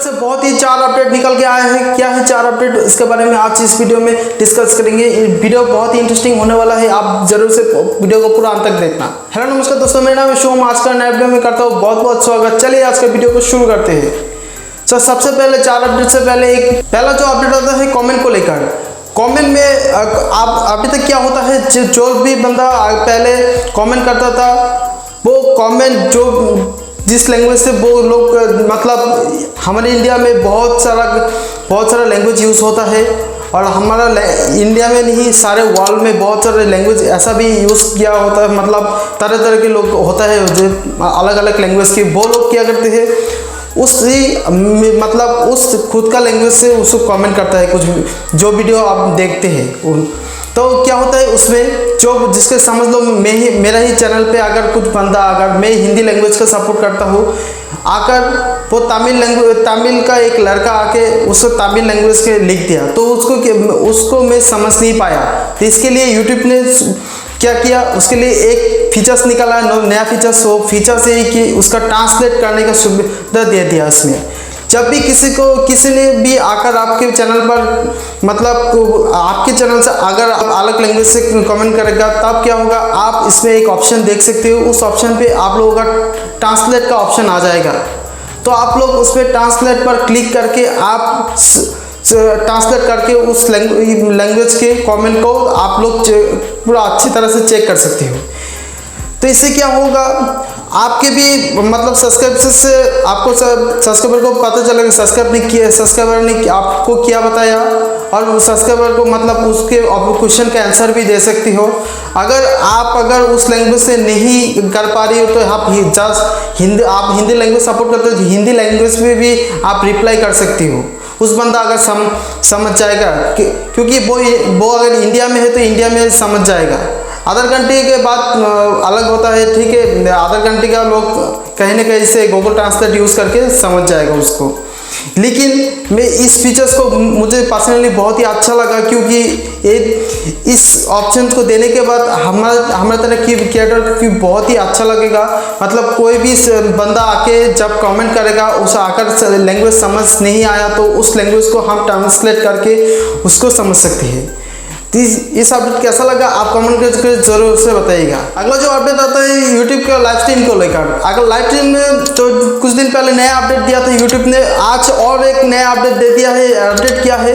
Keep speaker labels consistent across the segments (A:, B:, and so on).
A: से बहुत ही 4 अपडेट निकल के आए हैं। क्या है 4 अपडेट, इसके बारे में आज इस वीडियो में डिस्कस करेंगे। ये वीडियो बहुत ही इंटरेस्टिंग होने वाला है, आप जरूर से वीडियो को पूरा अंत तक देखना। हेलो नमस्कार दोस्तों, मेरा नाम है शुभम। आज का नया वीडियो में करता हूँ बहुत बहुत स्वागत। चलिए आज का वीडियो को शुरू करते हैं। तो सबसे पहले 4 अपडेट से पहले पहला जो अपडेट होता है कॉमेंट को लेकर। कमेंट में आप अभी तक क्या होता है, जो भी बंदा पहले कमेंट करता था वो कमेंट जो जिस लैंग्वेज से वो लोग मतलब हमारे इंडिया में बहुत सारा लैंग्वेज यूज़ होता है और हमारा इंडिया में नहीं सारे वर्ल्ड में बहुत सारे लैंग्वेज ऐसा भी यूज़ किया होता है। मतलब तरह तरह के लोग होता है जो अलग अलग लैंग्वेज के, वो लोग क्या करते हैं उस खुद का लैंग्वेज से उसको कमेंट करता है। कुछ जो वीडियो आप देखते हैं तो क्या होता है उसमें जो जिसके समझ लो मेरा ही चैनल पे अगर कुछ बंदा, अगर मैं हिंदी लैंग्वेज का सपोर्ट करता हूँ, आकर वो तमिल का एक लड़का आके उसको तमिल लैंग्वेज के लिख दिया तो उसको मैं समझ नहीं पाया। तो इसके लिए यूट्यूब ने क्या किया, उसके लिए एक फीचर्स निकाला, नया फीचर्स। वो फीचर से ही कि उसका ट्रांसलेट करने का सुविधा दे दिया इसमें। जब भी किसी ने भी आकर आपके चैनल पर मतलब आपके चैनल से अगर आप अलग लैंग्वेज से कमेंट करेगा तब क्या होगा, आप इसमें एक ऑप्शन देख सकते हो। उस ऑप्शन पे आप लोगों का ट्रांसलेट का ऑप्शन आ जाएगा। तो आप लोग उस पर ट्रांसलेट पर क्लिक करके आप ट्रांसलेट करके उस लैंग्वेज के कमेंट को आप लोग पूरा अच्छी तरह से चेक कर सकते हो। तो इससे क्या होगा, आपके भी मतलब सब्सक्राइबर से आपको सब्सक्राइबर को पता चलेगा सब्सक्राइबर ने आपको क्या बताया और उस सब्सक्राइबर को मतलब उसके क्वेश्चन का आंसर भी दे सकती हो। अगर उस लैंग्वेज से नहीं कर पा रही हो तो आप हिंदी लैंग्वेज सपोर्ट करते हो तो हिंदी लैंग्वेज में भी आप रिप्लाई कर सकती हो। उस बंदा अगर समझ जाएगा क्योंकि वो अगर इंडिया में है तो इंडिया में समझ जाएगा। अदर कंट्री के बाद अलग होता है, ठीक है। अदर कंट्री का लोग कहीं ना कहीं से गूगल ट्रांसलेट यूज़ करके समझ जाएगा उसको। लेकिन मैं इस फीचर्स को मुझे पर्सनली बहुत ही अच्छा लगा क्योंकि इस ऑप्शन को देने के बाद हमारे तरह की क्रिएटर की बहुत ही अच्छा लगेगा। मतलब कोई भी बंदा आके जब कमेंट करेगा उसे आकर लैंग्वेज समझ नहीं आया तो उस लैंग्वेज को हम ट्रांसलेट करके उसको समझ सकते हैं। इस अपडेट कैसा लगा आप कमेंट करके जरूर से बताइएगा। अगला जो अपडेट आता है यूट्यूब के लाइव स्ट्रीम को लेकर। अगर लाइव स्ट्रीम में तो कुछ दिन पहले नया अपडेट दिया था यूट्यूब ने, आज और एक नया अपडेट दे दिया है। अपडेट क्या है,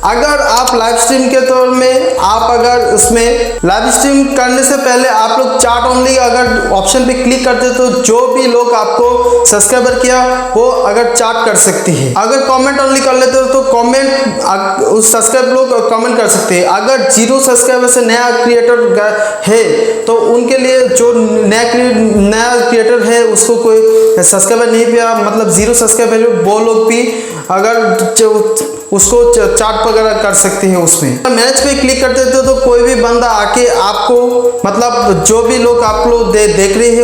A: अगर आप लाइव स्ट्रीम के तौर में आप अगर उसमें लाइव स्ट्रीम करने से पहले आप लोग चैट ओनली अगर ऑप्शन पे क्लिक करते तो जो भी लोग आपको सब्सक्राइबर किया वो अगर चैट कर सकती है। अगर कमेंट ओनली कर लेते हो तो कमेंट उस सब्सक्राइब लोग कमेंट कर सकते हैं। अगर 0 सब्सक्राइबर से नया क्रिएटर है तो उनके लिए जो नया क्रिएटर है उसको कोई सब्सक्राइबर नहीं किया, मतलब 0 सब्सक्राइबर वो लोग भी अगर उसको चार्ट वगैरह कर सकते हैं। उसमें मैनेज पे क्लिक करते थे तो कोई भी बंदा आके आपको मतलब जो भी लोग आप लोग देख रहे हैं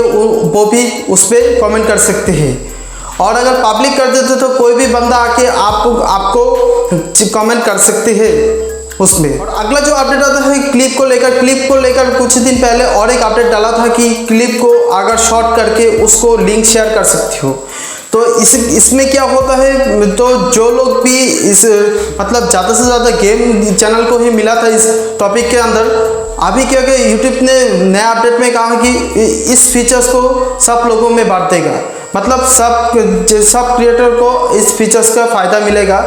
A: वो भी उस पर कमेंट कर सकते हैं। और अगर पब्लिक कर देते तो कोई भी बंदा आके आपको कमेंट कर सकते हैं उसमें। और अगला जो अपडेट आता है क्लिप को लेकर कुछ दिन पहले और एक अपडेट डाला था कि क्लिप को अगर शॉर्ट करके उसको लिंक शेयर कर सकती हो। तो इसमें क्या होता है, तो जो लोग भी इस मतलब ज़्यादा से ज़्यादा गेम चैनल को ही मिला था इस टॉपिक के अंदर, अभी क्या कि यूट्यूब ने नया अपडेट में कहा कि इस फीचर्स को सब लोगों में बांट देगा। मतलब सब क्रिएटर को इस फीचर्स का फ़ायदा मिलेगा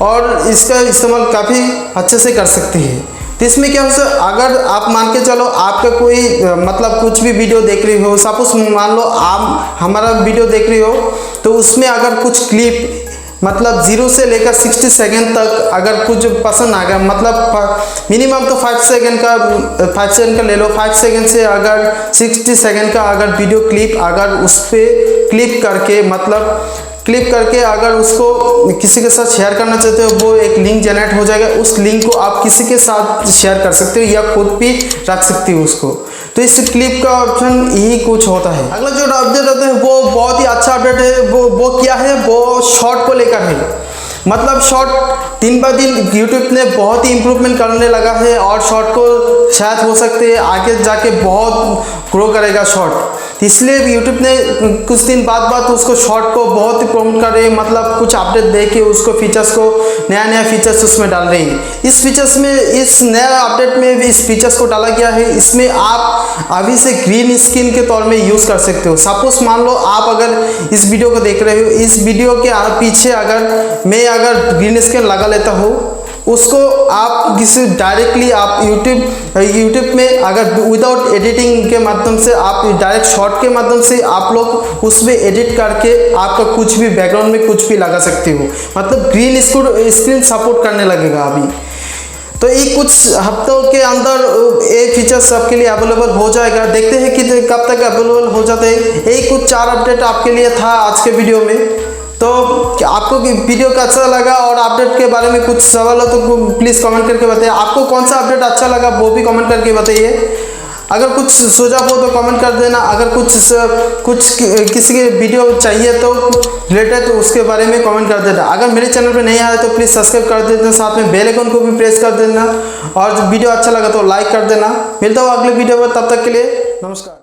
A: और इसका इस्तेमाल काफ़ी अच्छे से कर सकते हैं। तो इसमें क्या हो, अगर आप मान के चलो आपका कोई मतलब कुछ भी वीडियो देख रही हो, सपोज मान लो आप हमारा वीडियो देख रही हो तो उसमें अगर कुछ क्लिप मतलब 0 से लेकर 60 सेकंड तक अगर कुछ पसंद आ गया, मतलब मिनिमम तो 5 सेकंड का ले लो। 5 सेकंड से अगर 60 सेकंड का अगर वीडियो क्लिप अगर उस पर क्लिक करके अगर उसको किसी के साथ शेयर करना चाहते हो वो एक लिंक जनरेट हो जाएगा। उस लिंक को आप किसी के साथ शेयर कर सकते हो या खुद भी रख सकते हो उसको। तो इस क्लिप का ऑप्शन यही कुछ होता है। अगला जो अपडेट आता है वो बहुत ही अच्छा अपडेट है। वो क्या है, वो शॉर्ट को लेकर है। मतलब शॉर्ट दिन ब दिन यूट्यूब ने बहुत ही इम्प्रूवमेंट करने लगा है और शॉर्ट को शायद हो सकते हैं आगे जाके बहुत ग्रो करेगा शॉर्ट। तो इसलिए यूट्यूब ने कुछ दिन बाद उसको शॉर्ट को बहुत ही प्रमोट कर रहे हैं, मतलब कुछ अपडेट दे के उसको फीचर्स को नया फीचर्स उसमें डाल रहे हैं। इस फीचर्स में, इस नया अपडेट में इस फीचर्स को डाला गया है। इसमें आप अभी से ग्रीन स्क्रीन के तौर में यूज़ कर सकते हो। सपोज मान लो आप अगर इस वीडियो को देख रहे हो, इस वीडियो के पीछे अगर मैं ग्रीन स्क्रीन लगा लेता हूँ, उसको आप किसी डायरेक्टली आप यूट्यूब में अगर विदाउट एडिटिंग के माध्यम से आप डायरेक्ट शॉर्ट के माध्यम से आप लोग उसमें एडिट करके आपका कुछ भी बैकग्राउंड में कुछ भी लगा सकते हो, मतलब ग्रीन स्क्रीन सपोर्ट करने लगेगा अभी। तो ये कुछ हफ्तों के अंदर ये फीचर्स आपके लिए अवेलेबल हो जाएगा। देखते हैं कि कब तक अवेलेबल हो जाते हैं। यही कुछ 4 अपडेट आपके लिए था आज के वीडियो में। तो आपको वीडियो का अच्छा लगा और अपडेट के बारे में कुछ सवाल हो तो प्लीज़ कमेंट करके बताइए। आपको कौन सा अपडेट अच्छा लगा वो भी कमेंट करके बताइए। अगर कुछ सुझाव हो तो कमेंट कर देना। अगर कुछ किसी के वीडियो चाहिए तो रिलेटेड उसके बारे में कमेंट कर देना। अगर मेरे चैनल पे नहीं आए तो प्लीज़ सब्सक्राइब कर देना, साथ में बेल आइकन को भी प्रेस कर देना और वीडियो अच्छा लगा तो लाइक कर देना। मिलता हूँ अगले वीडियो में, तब तक के लिए नमस्कार।